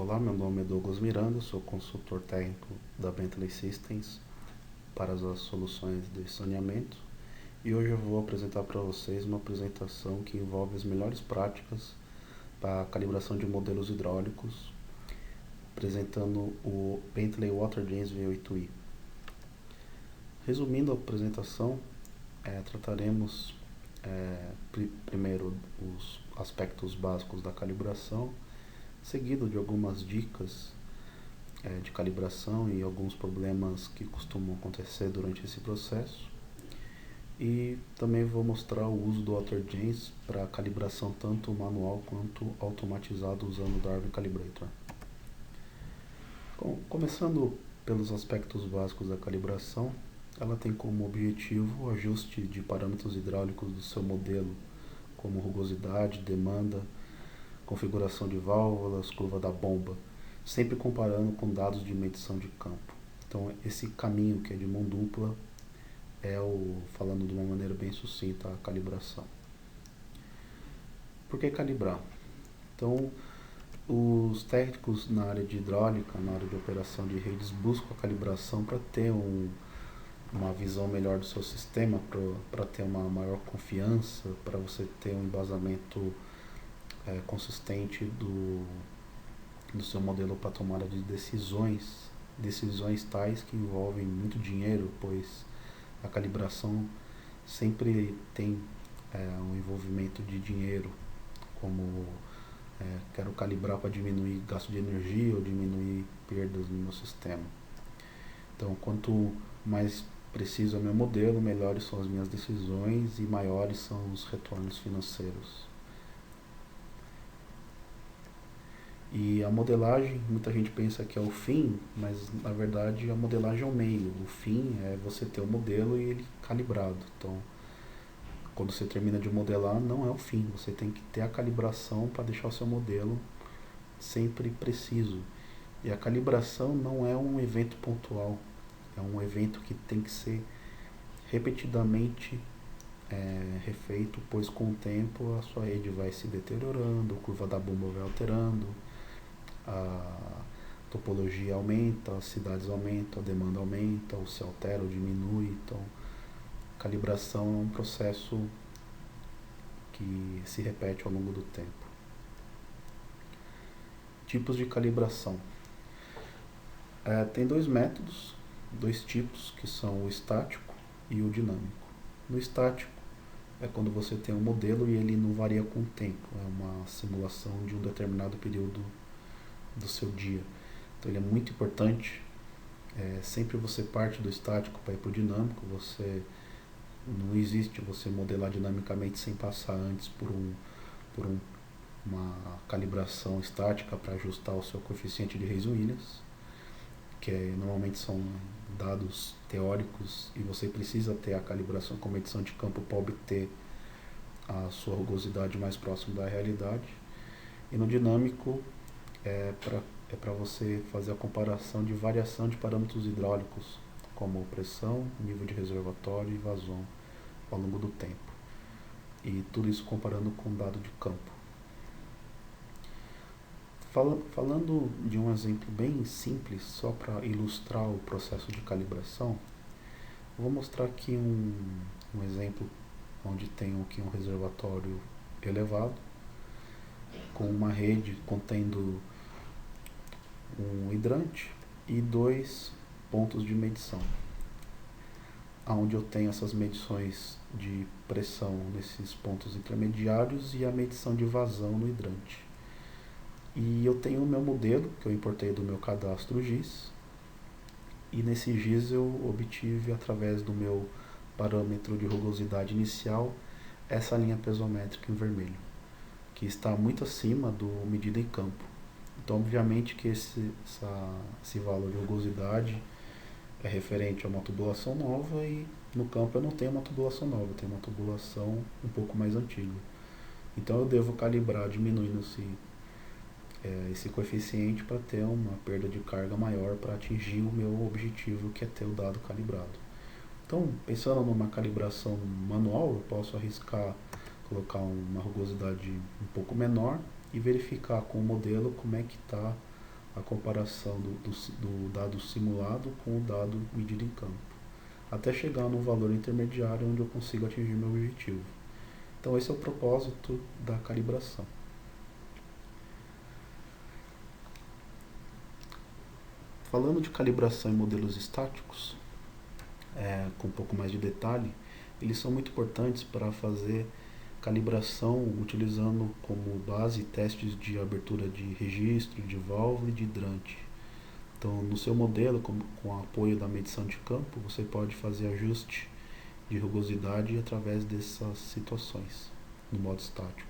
Olá, meu nome é Douglas Miranda, sou consultor técnico da Bentley Systems para as soluções de saneamento e hoje eu vou apresentar para vocês uma apresentação que envolve as melhores práticas para a calibração de modelos hidráulicos, apresentando o Bentley WaterJet V8i. Resumindo a apresentação, trataremos primeiro os aspectos básicos da calibração, seguido de algumas dicas de calibração e alguns problemas que costumam acontecer durante esse processo. E também vou mostrar o uso do WaterJet para calibração tanto manual quanto automatizado usando o Darwin Calibrator. Bom, começando pelos aspectos básicos da calibração, ela tem como objetivo o ajuste de parâmetros hidráulicos do seu modelo, como rugosidade, demanda, configuração de válvulas, curva da bomba, sempre comparando com dados de medição de campo. Então, esse caminho que é de mão dupla falando de uma maneira bem sucinta, a calibração. Por que calibrar? Então, os técnicos na área de hidráulica, na área de operação de redes, buscam a calibração para ter uma visão melhor do seu sistema, para ter uma maior confiança, para você ter um embasamento consistente do seu modelo para tomada de decisões tais que envolvem muito dinheiro, pois a calibração sempre tem um envolvimento de dinheiro, como quero calibrar para diminuir gasto de energia ou diminuir perdas no meu sistema. Então, quanto mais preciso é meu modelo, melhores são as minhas decisões e maiores são os retornos financeiros. E a modelagem, muita gente pensa que é o fim, mas na verdade a modelagem é o meio. O fim é você ter o modelo e ele calibrado. Então, quando você termina de modelar, não é o fim. Você tem que ter a calibração para deixar o seu modelo sempre preciso. E a calibração não é um evento pontual. É um evento que tem que ser repetidamente refeito, pois com o tempo a sua rede vai se deteriorando, a curva da bomba vai alterando, a topologia aumenta, as cidades aumentam, a demanda aumenta, ou se altera ou diminui. Então, calibração é um processo que se repete ao longo do tempo. Tipos de calibração. Tem dois métodos, dois tipos, que são o estático e o dinâmico. No estático é quando você tem um modelo e ele não varia com o tempo, é uma simulação de um determinado período do seu dia. Então ele é muito importante. Sempre você parte do estático para ir para o dinâmico. Não existe você modelar dinamicamente sem passar antes por uma calibração estática para ajustar o seu coeficiente de Reis-Williams, que normalmente são dados teóricos e você precisa ter a calibração com medição de campo para obter a sua rugosidade mais próxima da realidade. E no dinâmico é para você fazer a comparação de variação de parâmetros hidráulicos, como pressão, nível de reservatório e vazão ao longo do tempo. E tudo isso comparando com dado de campo. Falando de um exemplo bem simples, só para ilustrar o processo de calibração, vou mostrar aqui um exemplo onde tem aqui um reservatório elevado, com uma rede contendo um hidrante e dois pontos de medição, onde eu tenho essas medições de pressão nesses pontos intermediários e a medição de vazão no hidrante. E eu tenho o meu modelo, que eu importei do meu cadastro GIS, e nesse GIS eu obtive, através do meu parâmetro de rugosidade inicial, essa linha pesométrica em vermelho, que está muito acima do medido em campo. Então, obviamente que esse valor de rugosidade é referente a uma tubulação nova e no campo eu não tenho uma tubulação nova, eu tenho uma tubulação um pouco mais antiga. Então eu devo calibrar diminuindo esse coeficiente para ter uma perda de carga maior para atingir o meu objetivo, que é ter o dado calibrado. Então, pensando numa calibração manual, eu posso arriscar colocar uma rugosidade um pouco menor e verificar com o modelo como é que está a comparação do dado simulado com o dado medido em campo, até chegar no valor intermediário onde eu consigo atingir meu objetivo. Então esse é o propósito da calibração. Falando de calibração em modelos estáticos, com um pouco mais de detalhe, eles são muito importantes para fazer calibração utilizando como base testes de abertura de registro, de válvula e de hidrante. Então, no seu modelo, com o apoio da medição de campo, você pode fazer ajuste de rugosidade através dessas situações, no modo estático.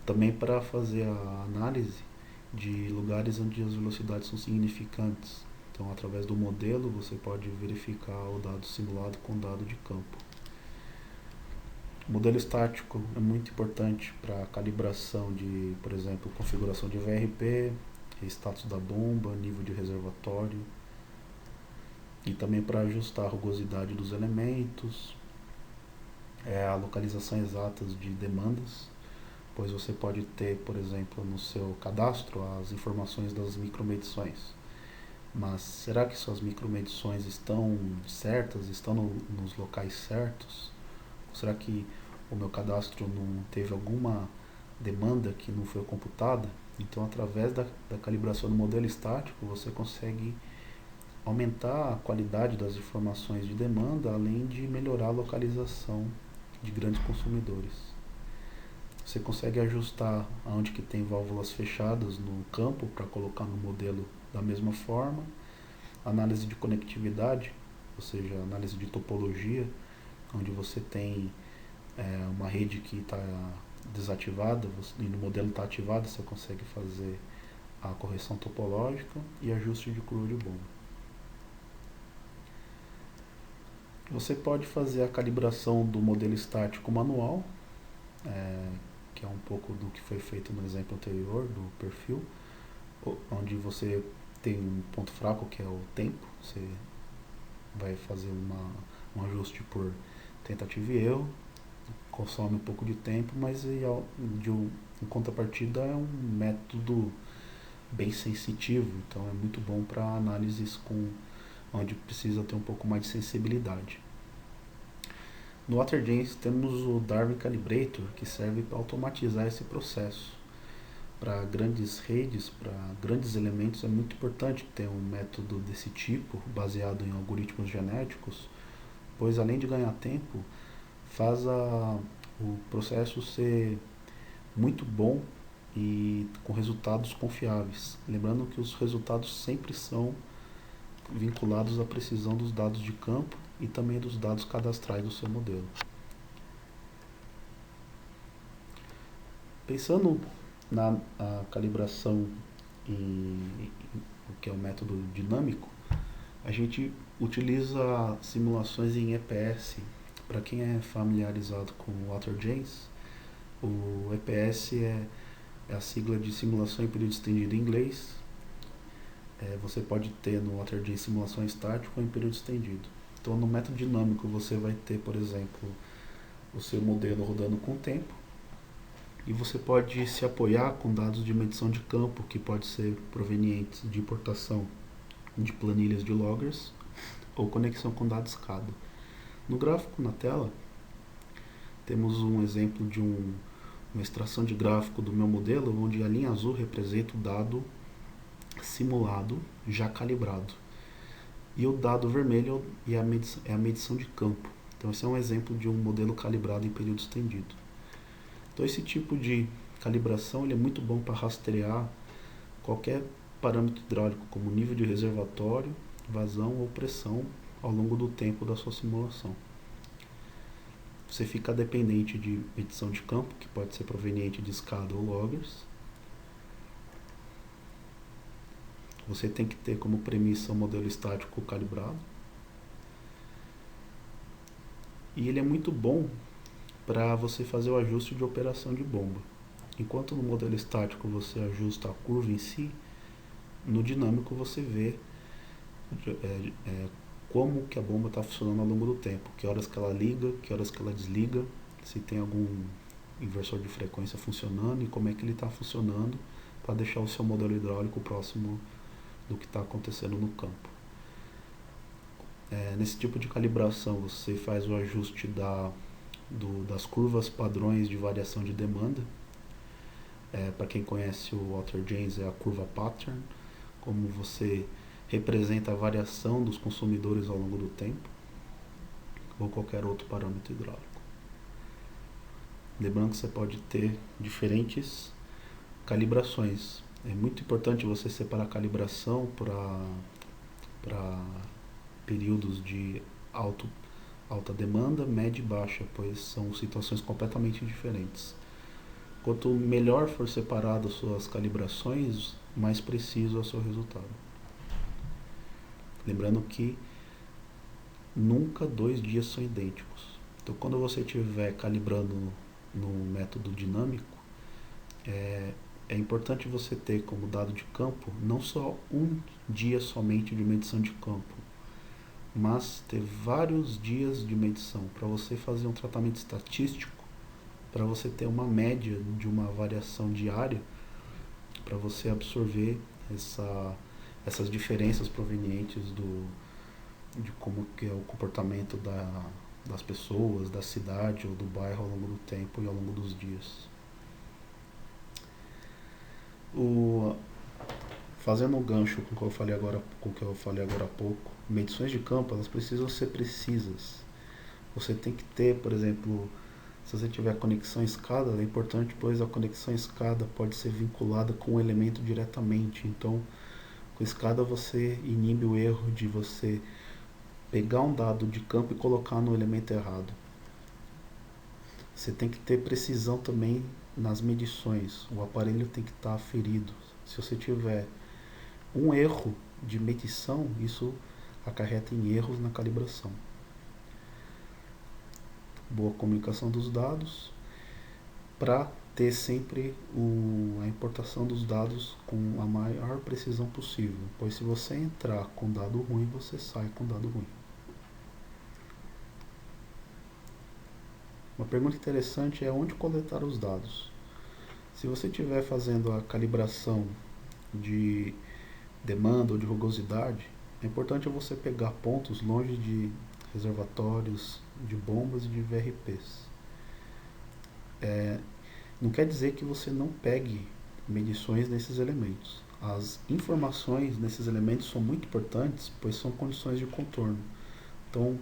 Também para fazer a análise de lugares onde as velocidades são significantes. Então, através do modelo, você pode verificar o dado simulado com o dado de campo. O modelo estático é muito importante para a calibração de, por exemplo, configuração de VRP, status da bomba, nível de reservatório, e também para ajustar a rugosidade dos elementos, a localização exata de demandas, pois você pode ter, por exemplo, no seu cadastro as informações das micromedições. Mas será que suas micromedições estão certas, estão nos locais certos? Ou será que o meu cadastro não teve alguma demanda que não foi computada? Então, através da calibração do modelo estático, você consegue aumentar a qualidade das informações de demanda, além de melhorar a localização de grandes consumidores. Você consegue ajustar onde que tem válvulas fechadas no campo para colocar no modelo da mesma forma. Análise de conectividade, ou seja, análise de topologia, onde você tem uma rede que está desativada e no modelo está ativada, você consegue fazer a correção topológica e ajuste de curva de bomba. Você pode fazer a calibração do modelo estático manual, que é um pouco do que foi feito no exemplo anterior, do perfil, onde você tem um ponto fraco que é o tempo. Você vai fazer um ajuste por tentativa e erro, consome um pouco de tempo, mas em contrapartida é um método bem sensitivo, então é muito bom para análises onde precisa ter um pouco mais de sensibilidade. No WaterJeans temos o Darwin Calibrator, que serve para automatizar esse processo. Para grandes redes, para grandes elementos, é muito importante ter um método desse tipo, baseado em algoritmos genéticos, pois além de ganhar tempo, faz o processo ser muito bom e com resultados confiáveis. Lembrando que os resultados sempre são vinculados à precisão dos dados de campo e também dos dados cadastrais do seu modelo. Pensando na calibração o que é o método dinâmico, a gente utiliza simulações em EPS. Para quem é familiarizado com o WaterJeans, o EPS é a sigla de simulação em período estendido em inglês. Você pode ter no WaterJeans simulação estática ou em período estendido. Então, no método dinâmico, você vai ter, por exemplo, o seu modelo rodando com o tempo, e você pode se apoiar com dados de medição de campo, que pode ser provenientes de importação de planilhas de loggers ou conexão com dados SCADA. No gráfico na tela, temos um exemplo de uma extração de gráfico do meu modelo, onde a linha azul representa o dado simulado já calibrado, e o dado vermelho é a medição de campo. Então esse é um exemplo de um modelo calibrado em período estendido. Então esse tipo de calibração ele é muito bom para rastrear qualquer parâmetro hidráulico, como nível de reservatório, vazão ou pressão ao longo do tempo da sua simulação. Você fica dependente de medição de campo, que pode ser proveniente de SCADA ou loggers. Você tem que ter como premissa um modelo estático calibrado. E ele é muito bom para você fazer o ajuste de operação de bomba. Enquanto no modelo estático você ajusta a curva em si, no dinâmico você vê como que a bomba está funcionando ao longo do tempo, que horas que ela liga, que horas que ela desliga, se tem algum inversor de frequência funcionando e como é que ele está funcionando, para deixar o seu modelo hidráulico próximo do que está acontecendo no campo. Nesse tipo de calibração, você faz o ajuste das curvas padrões de variação de demanda. Para quem conhece o Walter James, é a curva pattern, como você representa a variação dos consumidores ao longo do tempo, ou qualquer outro parâmetro hidráulico. Lembrando que você pode ter diferentes calibrações. É muito importante você separar a calibração para períodos de alta demanda, média e baixa, pois são situações completamente diferentes. Quanto melhor for separado as suas calibrações, mais preciso é o seu resultado. Lembrando que nunca 2 dias são idênticos. Então, quando você estiver calibrando no método dinâmico, é importante você ter como dado de campo não só um dia somente de medição de campo, mas ter vários dias de medição para você fazer um tratamento estatístico, para você ter uma média de uma variação diária, para você absorver essas diferenças provenientes de como que é o comportamento das pessoas, da cidade ou do bairro ao longo do tempo e ao longo dos dias. Fazendo um gancho com o que eu falei agora há pouco, medições de campo, elas precisam ser precisas. Você tem que ter, por exemplo, se você tiver conexão escada, é importante, pois a conexão escada pode ser vinculada com o elemento diretamente. Então, com escada você inibe o erro de você pegar um dado de campo e colocar no elemento errado. Você tem que ter precisão também nas medições. O aparelho tem que estar aferido. Se você tiver um erro de medição, isso acarreta em erros na calibração. Boa comunicação dos dados para ter sempre a importação dos dados com a maior precisão possível, pois se você entrar com dado ruim, você sai com dado ruim. Uma pergunta interessante é onde coletar os dados. Se você estiver fazendo a calibração de demanda ou de rugosidade, é importante você pegar pontos longe de reservatórios, de bombas e de VRPs. Não quer dizer que você não pegue medições nesses elementos. As informações nesses elementos são muito importantes, pois são condições de contorno. Então,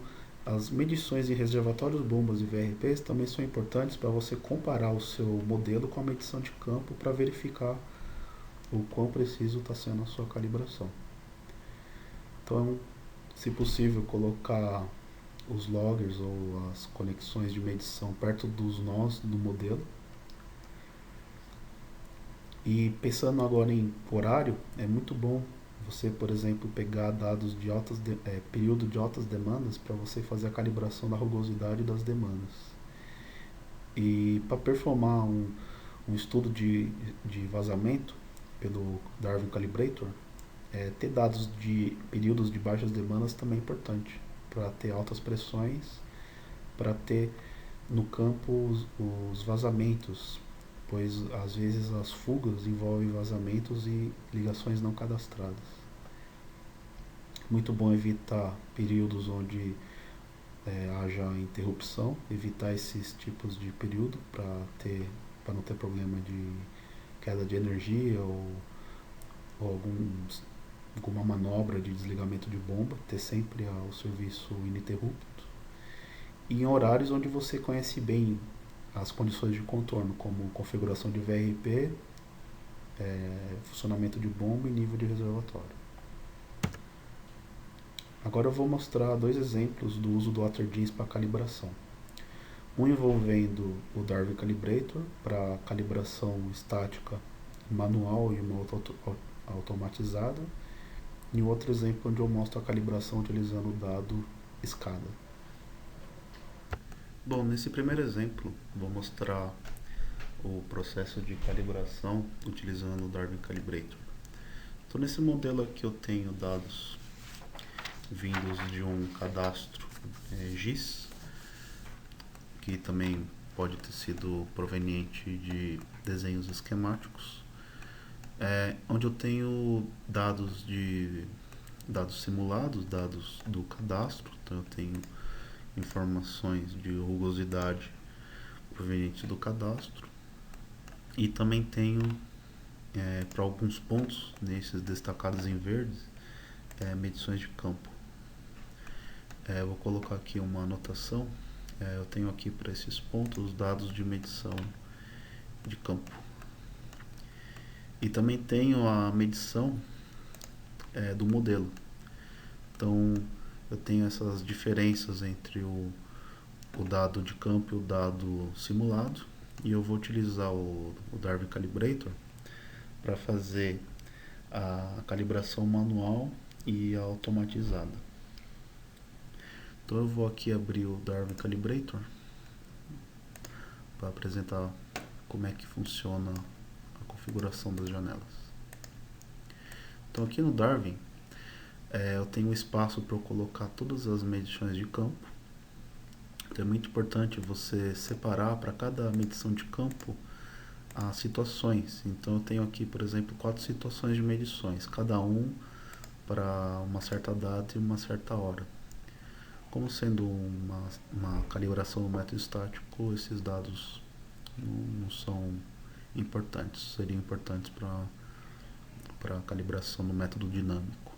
as medições em reservatórios, bombas e VRPs também são importantes para você comparar o seu modelo com a medição de campo para verificar o quão preciso está sendo a sua calibração. Então, se possível, colocar os loggers ou as conexões de medição perto dos nós do modelo. E pensando agora em horário, é muito bom você, por exemplo, pegar dados de período de altas demandas para você fazer a calibração da rugosidade das demandas. E para performar um estudo de vazamento pelo Darwin Calibrator, ter dados de períodos de baixas demandas também é importante, para ter altas pressões, para ter no campo os vazamentos, pois às vezes as fugas envolvem vazamentos e ligações não cadastradas. Muito bom evitar períodos onde haja interrupção, evitar esses tipos de período para não ter problema de queda de energia ou alguma manobra de desligamento de bomba, ter sempre o serviço ininterrupto. E em horários onde você conhece bem as condições de contorno, como configuração de VRP, funcionamento de bomba e nível de reservatório. Agora eu vou mostrar 2 exemplos do uso do Walter James para calibração. Um envolvendo o Darwin Calibrator para calibração estática manual e uma outra automatizada, e outro exemplo onde eu mostro a calibração utilizando o dado escada. Bom, nesse primeiro exemplo vou mostrar o processo de calibração utilizando o Darwin Calibrator. Então, nesse modelo aqui eu tenho dados vindos de um cadastro GIS, que também pode ter sido proveniente de desenhos esquemáticos. onde eu tenho dados simulados, dados do cadastro. Então eu tenho informações de rugosidade provenientes do cadastro, e também tenho para alguns pontos nesses destacados em verdes medições de campo. Eu vou colocar aqui uma anotação. Eu tenho aqui para esses pontos os dados de medição de campo, e também tenho a medição do modelo. Então eu tenho essas diferenças entre o dado de campo e o dado simulado, e eu vou utilizar o Darwin Calibrator para fazer a calibração manual e a automatizada. Então eu vou aqui abrir o Darwin Calibrator para apresentar como é que funciona a configuração das janelas. Então aqui no Darwin eu tenho espaço para eu colocar todas as medições de campo. Então é muito importante você separar para cada medição de campo as situações. Então eu tenho aqui, por exemplo, 4 situações de medições, cada um para uma certa data e uma certa hora. Como sendo uma calibração no método estático, esses dados não são importantes, seriam importantes para a calibração no método dinâmico.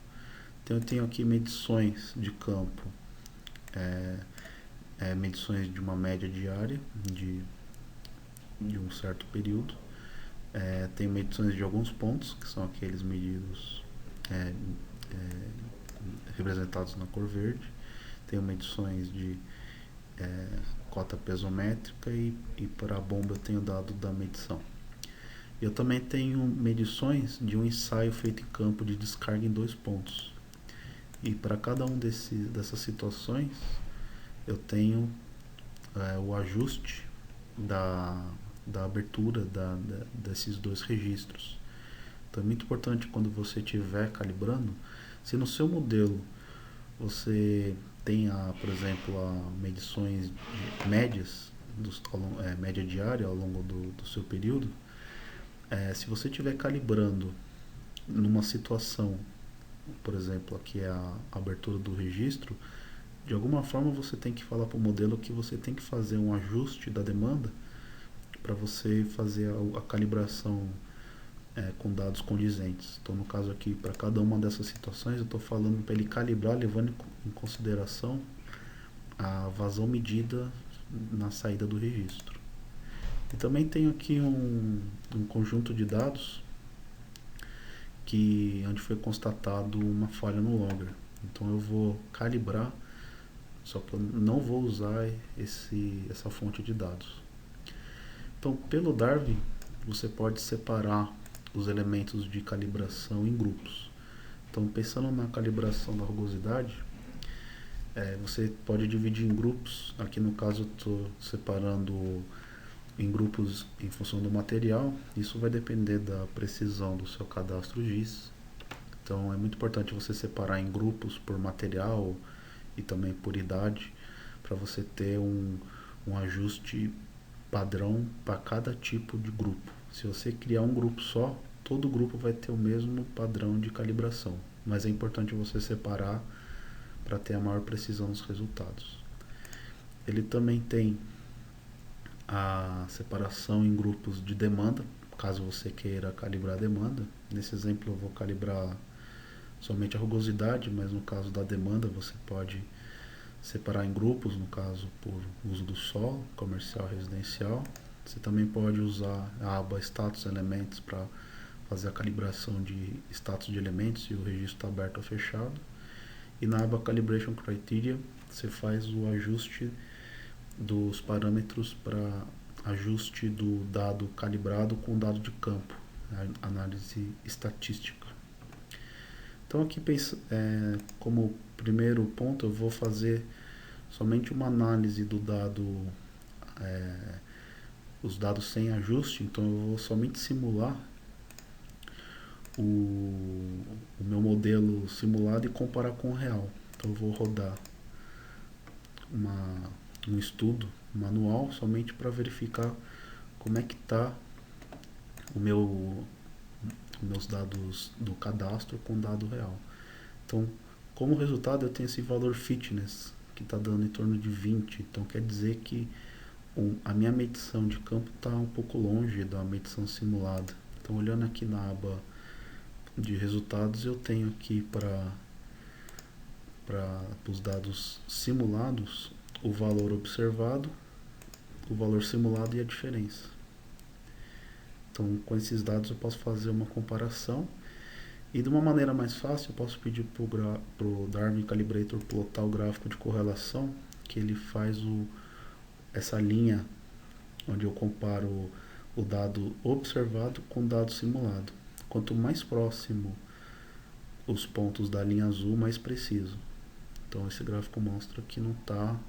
Então eu tenho aqui medições de campo, medições de uma média diária de um certo período. Tem medições de alguns pontos, que são aqueles medidos representados na cor verde. Tenho medições de cota pesométrica, e para a bomba eu tenho dado da medição. Eu também tenho medições de um ensaio feito em campo de descarga em 2 pontos. E para cada um dessas situações eu tenho o ajuste da abertura desses 2 registros. Então é muito importante, quando você estiver calibrando, se no seu modelo você tem, por exemplo, medições médias, média diária ao longo do seu período, se você estiver calibrando numa situação, por exemplo, aqui é a abertura do registro, de alguma forma você tem que falar para o modelo que você tem que fazer um ajuste da demanda para você fazer a calibração com dados condizentes. Então, no caso aqui, para cada uma dessas situações, eu estou falando para ele calibrar, levando em consideração a vazão medida na saída do registro. E também tenho aqui um conjunto de dados onde foi constatado uma falha no logger. Então eu vou calibrar, só que eu não vou usar essa fonte de dados. Então, pelo Darwin, você pode separar os elementos de calibração em grupos. Então, pensando na calibração da rugosidade, você pode dividir em grupos. Aqui no caso eu estou separando em grupos em função do material. Isso vai depender da precisão do seu cadastro GIS. Então é muito importante você separar em grupos por material e também por idade, para você ter um ajuste padrão para cada tipo de grupo. Se você criar um grupo só, todo grupo vai ter o mesmo padrão de calibração, mas é importante você separar para ter a maior precisão nos resultados. Ele também tem a separação em grupos de demanda, caso você queira calibrar a demanda. Nesse exemplo eu vou calibrar somente a rugosidade, mas no caso da demanda você pode separar em grupos, no caso por uso do solo, comercial, residencial. Você também pode usar a aba Status Elementos para fazer a calibração de status de elementos, e o registro está aberto ou fechado. E na aba Calibration Criteria você faz o ajuste dos parâmetros para ajuste do dado calibrado com o dado de campo, análise estatística. Então aqui, como primeiro ponto, eu vou fazer somente uma análise do dado, os dados sem ajuste. Então eu vou somente simular o meu modelo simulado e comparar com o real. Então eu vou rodar um estudo manual somente para verificar como é que está meus dados do cadastro com dado real. Então, como resultado, eu tenho esse valor fitness, que está dando em torno de 20. Então, quer dizer que a minha medição de campo está um pouco longe da medição simulada. Então, olhando aqui na aba de resultados, eu tenho aqui para os dados simulados o valor observado, o valor simulado e a diferença. Então, com esses dados eu posso fazer uma comparação e de uma maneira mais fácil eu posso pedir para o Darwin Calibrator plotar o gráfico de correlação, que ele faz essa linha onde eu comparo o dado observado com o dado simulado. Quanto mais próximo os pontos da linha azul, mais preciso. Então esse gráfico mostra que não está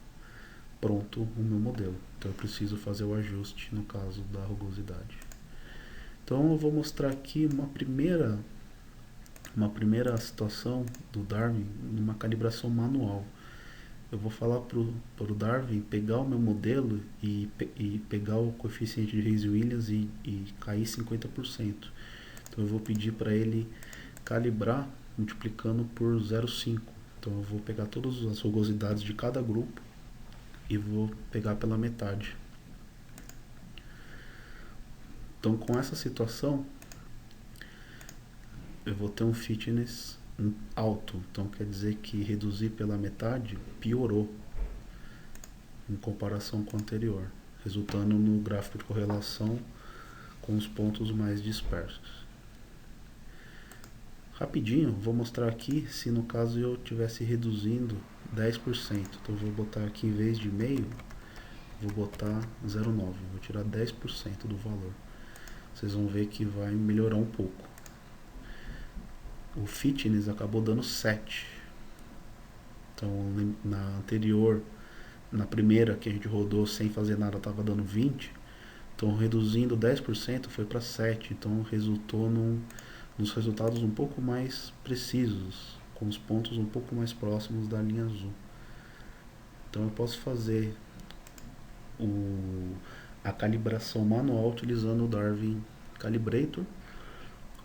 pronto o meu modelo. Então eu preciso fazer o ajuste no caso da rugosidade. Então eu vou mostrar aqui uma primeira situação do Darwin numa calibração manual. Eu vou falar para o Darwin pegar o meu modelo e pegar o coeficiente de Reis-Williams e cair 50%. Então eu vou pedir para ele calibrar multiplicando por 0,5. Então eu vou pegar todas as rugosidades de cada grupo e vou pegar pela metade. Então com essa situação eu vou ter um fitness alto. Então quer dizer que reduzir pela metade piorou em comparação com o anterior, resultando no gráfico de correlação com os pontos mais dispersos. Rapidinho, vou mostrar aqui se no caso eu estivesse reduzindo 10%. Então eu vou botar aqui em vez de meio, vou botar 0,9. Vou tirar 10% do valor. Vocês vão ver que vai melhorar um pouco. O fitness acabou dando 7. Então na anterior, na primeira que a gente rodou sem fazer nada, estava dando 20. Então reduzindo 10% foi para 7. Então resultou nos resultados um pouco mais precisos, com os pontos um pouco mais próximos da linha azul. Então eu posso fazer a calibração manual utilizando o Darwin Calibrator,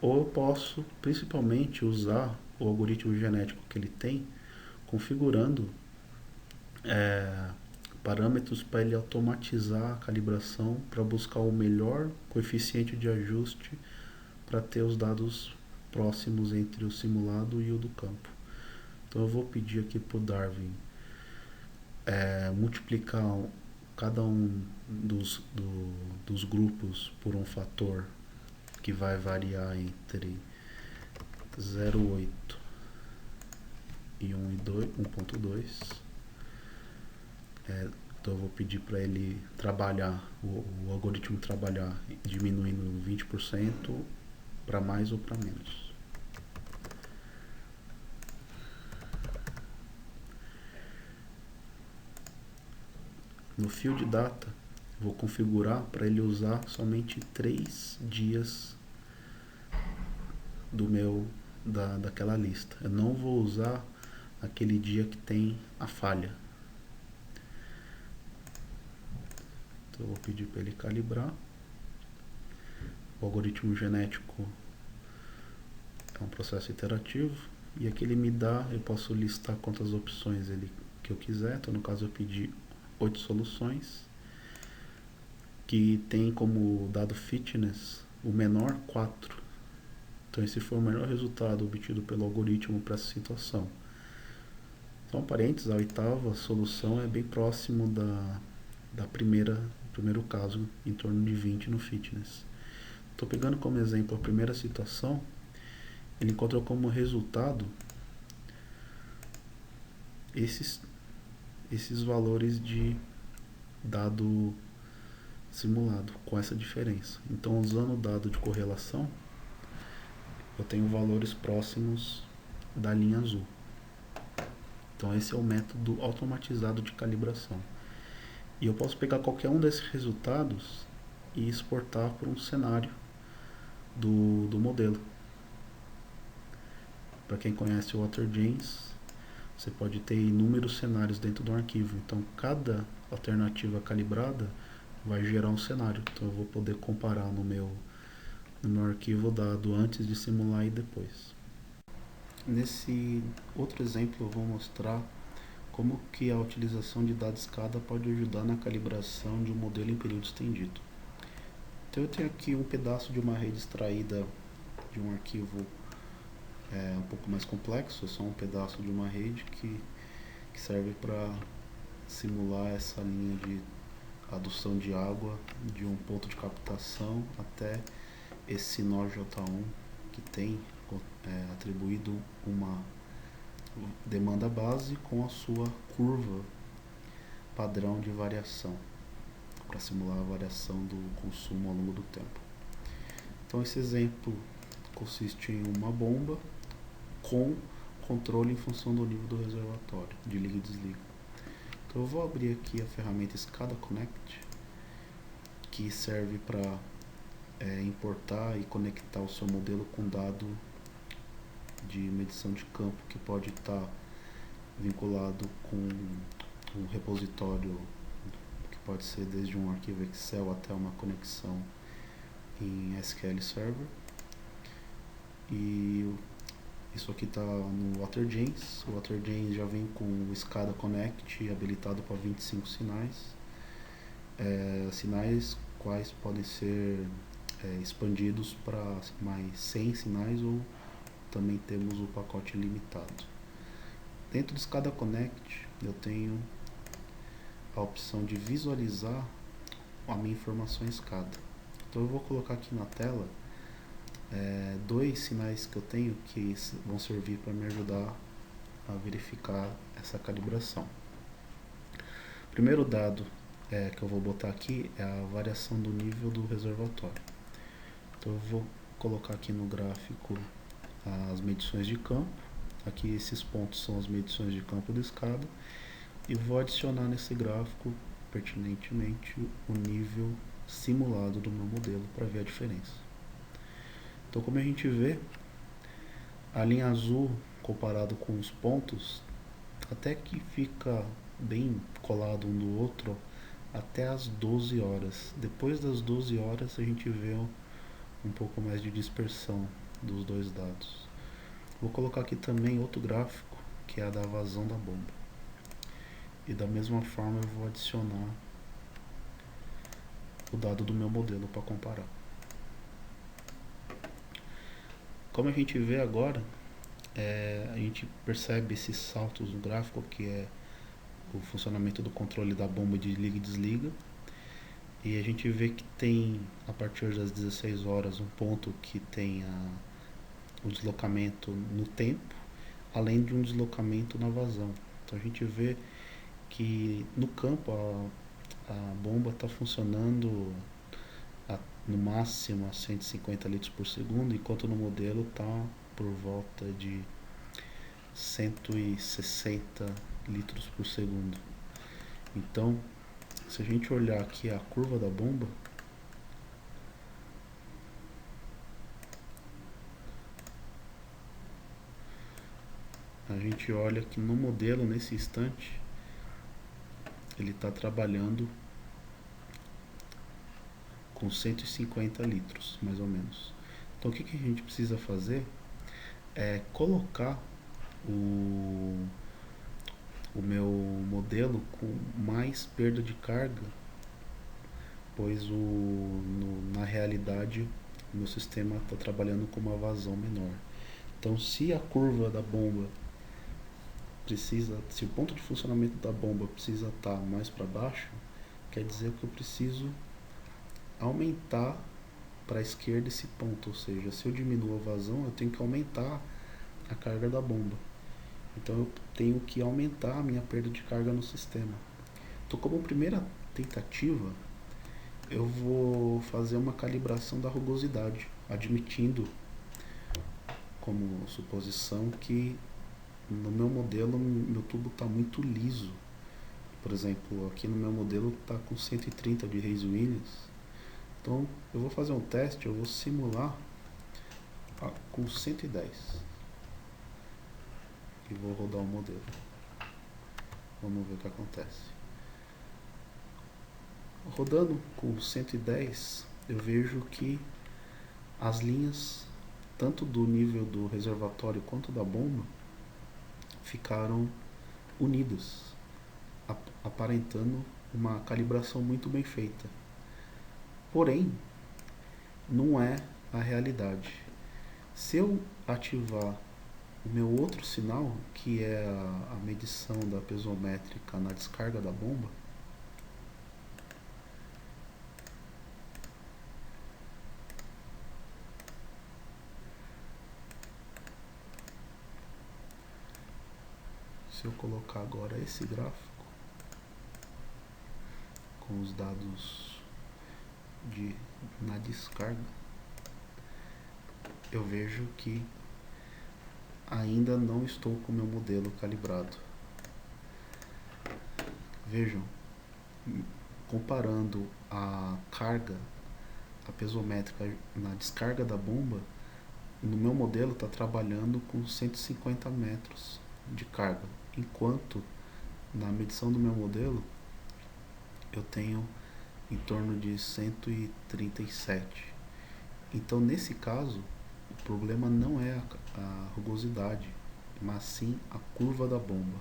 ou eu posso principalmente usar o algoritmo genético que ele tem, configurando parâmetros para ele automatizar a calibração para buscar o melhor coeficiente de ajuste para ter os dados próximos entre o simulado e o do campo. Então eu vou pedir aqui para o Darwin multiplicar cada um dos grupos por um fator que vai variar entre 0,8 e 1,2. Então eu vou pedir para ele trabalhar, o algoritmo trabalhar diminuindo 20% para mais ou para menos. No Field Data, vou configurar para ele usar somente 3 dias daquela lista. Eu não vou usar aquele dia que tem a falha. Então eu vou pedir para ele calibrar. O algoritmo genético é um processo iterativo, e aqui ele me dá, eu posso listar quantas opções que eu quiser. Então no caso eu pedi 8 soluções, que tem como dado fitness o menor 4. Então esse foi o melhor resultado obtido pelo algoritmo para essa situação. Então, parênteses, a 8ª solução é bem próximo do primeiro caso, em torno de 20 no fitness. Estou pegando como exemplo a primeira situação. Ele encontrou como resultado esses valores de dado simulado, com essa diferença. Então, usando o dado de correlação, eu tenho valores próximos da linha azul. Então esse é o método automatizado de calibração. E eu posso pegar qualquer um desses resultados e exportar para um cenário do modelo. Para quem conhece o WaterGenes, você pode ter inúmeros cenários dentro de um arquivo. Então cada alternativa calibrada vai gerar um cenário. Então eu vou poder comparar no meu no meu arquivo o dado antes de simular e depois. Nesse outro exemplo eu vou mostrar como que a utilização de dados SCADA pode ajudar na calibração de um modelo em período estendido. Então eu tenho aqui um pedaço de uma rede extraída de um arquivo um pouco mais complexo, é só um pedaço de uma rede que serve para simular essa linha de adução de água de um ponto de captação até esse nó J1 que tem atribuído uma demanda base com a sua curva padrão de variação para simular a variação do consumo ao longo do tempo. Então esse exemplo consiste em uma bomba com controle em função do nível do reservatório, de liga e desliga. Então eu vou abrir aqui a ferramenta SCADA Connect, que serve para importar e conectar o seu modelo com dado de medição de campo que pode estar vinculado com um repositório que pode ser desde um arquivo Excel até uma conexão em SQL Server. E isso aqui está no WaterJeans. O WaterJeans já vem com o SCADA Connect habilitado para 25 sinais. Sinais quais podem ser expandidos para mais 100 sinais, ou também temos o pacote limitado. Dentro do SCADA Connect eu tenho a opção de visualizar a minha informação SCADA. Então eu vou colocar aqui na tela dois sinais que eu tenho que vão servir para me ajudar a verificar essa calibração. O primeiro dado que eu vou botar aqui é a variação do nível do reservatório. Então eu vou colocar aqui no gráfico as medições de campo. Aqui esses pontos são as medições de campo do SCADA, e vou adicionar nesse gráfico pertinentemente o nível simulado do meu modelo para ver a diferença. Então, como a gente vê, a linha azul comparado com os pontos até que fica bem colado um do outro até as 12 horas. Depois das 12 horas a gente vê um pouco mais de dispersão dos dois dados. Vou colocar aqui também outro gráfico, que é a da vazão da bomba. E da mesma forma eu vou adicionar o dado do meu modelo para comparar. Como a gente vê agora, a gente percebe esses saltos no gráfico, que é o funcionamento do controle da bomba de liga e desliga. E a gente vê que tem, a partir das 16 horas, um ponto que tem o deslocamento no tempo, além de um deslocamento na vazão. Então a gente vê que no campo a bomba está funcionando no máximo a 150 litros por segundo, enquanto no modelo está por volta de 160 litros por segundo. Então, se a gente olhar aqui a curva da bomba, a gente olha que no modelo, nesse instante, ele está trabalhando com 150 litros, mais ou menos. Então o que a gente precisa fazer é colocar o meu modelo com mais perda de carga, pois na realidade o meu sistema está trabalhando com uma vazão menor. Então se a curva da bomba se o ponto de funcionamento da bomba precisa estar mais para baixo, quer dizer que eu preciso aumentar para a esquerda esse ponto, ou seja, se eu diminuo a vazão, eu tenho que aumentar a carga da bomba. Então eu tenho que aumentar a minha perda de carga no sistema. Então, como primeira tentativa, eu vou fazer uma calibração da rugosidade, admitindo como suposição que no meu modelo meu tubo está muito liso. Por exemplo, aqui no meu modelo está com 130 de Reis-Williams. Então eu vou fazer um teste, eu vou simular com 110 e vou rodar o modelo. Vamos ver o que acontece. Rodando com 110, eu vejo que as linhas, tanto do nível do reservatório quanto da bomba, ficaram unidas, aparentando uma calibração muito bem feita. Porém, não é a realidade. Se eu ativar o meu outro sinal, que é a medição da piezométrica na descarga da bomba, se eu colocar agora esse gráfico com os dados na descarga, eu vejo que ainda não estou com o meu modelo calibrado. Vejam, comparando a carga, a piezométrica na descarga da bomba, no meu modelo está trabalhando com 150 metros de carga, enquanto na medição do meu modelo eu tenho em torno de 137. Então, nesse caso, o problema não é a rugosidade, mas sim a curva da bomba.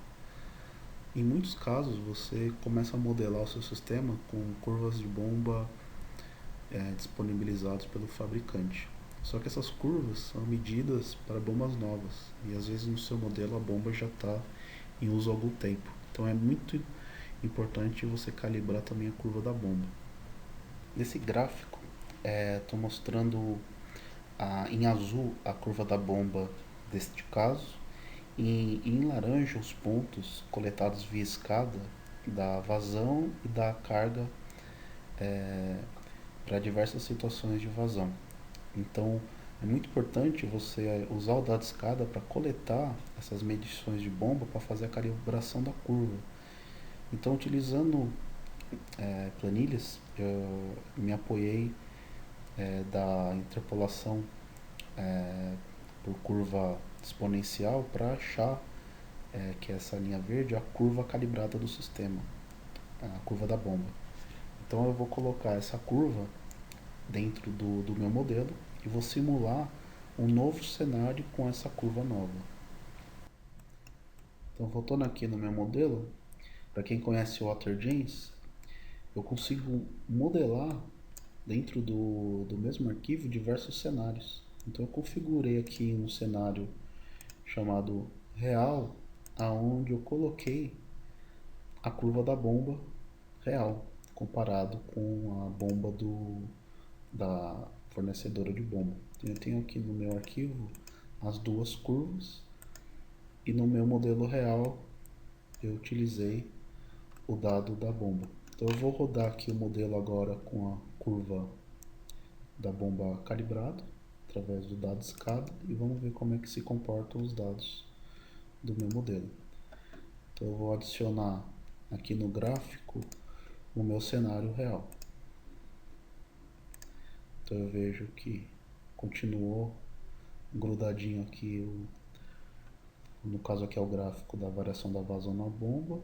Em muitos casos, você começa a modelar o seu sistema com curvas de bomba disponibilizadas pelo fabricante. Só que essas curvas são medidas para bombas novas e às vezes no seu modelo a bomba já está em uso há algum tempo. Então é muito importante você calibrar também a curva da bomba. Nesse gráfico, estou mostrando em azul a curva da bomba deste caso e em laranja os pontos coletados via escada da vazão e da carga para diversas situações de vazão. Então é muito importante você usar o dado escada para coletar essas medições de bomba para fazer a calibração da curva. Então, utilizando planilhas, eu me apoiei da interpolação por curva exponencial para achar que essa linha verde é a curva calibrada do sistema, a curva da bomba. Então eu vou colocar essa curva dentro do meu modelo e vou simular um novo cenário com essa curva nova. Então, voltando aqui no meu modelo, para quem conhece o WaterJeans, eu consigo modelar dentro do mesmo arquivo diversos cenários. Então eu configurei aqui um cenário chamado real, aonde eu coloquei a curva da bomba real, comparado com a bomba da fornecedora de bomba. Então, eu tenho aqui no meu arquivo as duas curvas e no meu modelo real eu utilizei o dado da bomba. Então eu vou rodar aqui o modelo agora com a curva da bomba calibrado através do dado escada e vamos ver como é que se comportam os dados do meu modelo. Então eu vou adicionar aqui no gráfico o meu cenário real. Então eu vejo que continuou grudadinho aqui, no caso aqui é o gráfico da variação da vazão na bomba.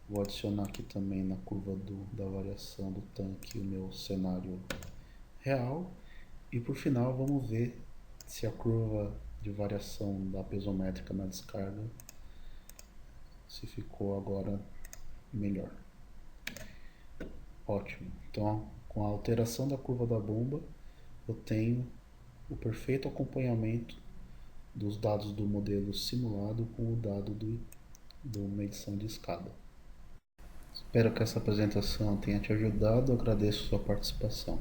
Vou adicionar aqui também na curva da variação do tanque o meu cenário real. E por final vamos ver se a curva de variação da piezométrica na descarga se ficou agora melhor. Ótimo. Então, com a alteração da curva da bomba, eu tenho o perfeito acompanhamento dos dados do modelo simulado com o dado do medição de escada. Espero que essa apresentação tenha te ajudado. Agradeço sua participação.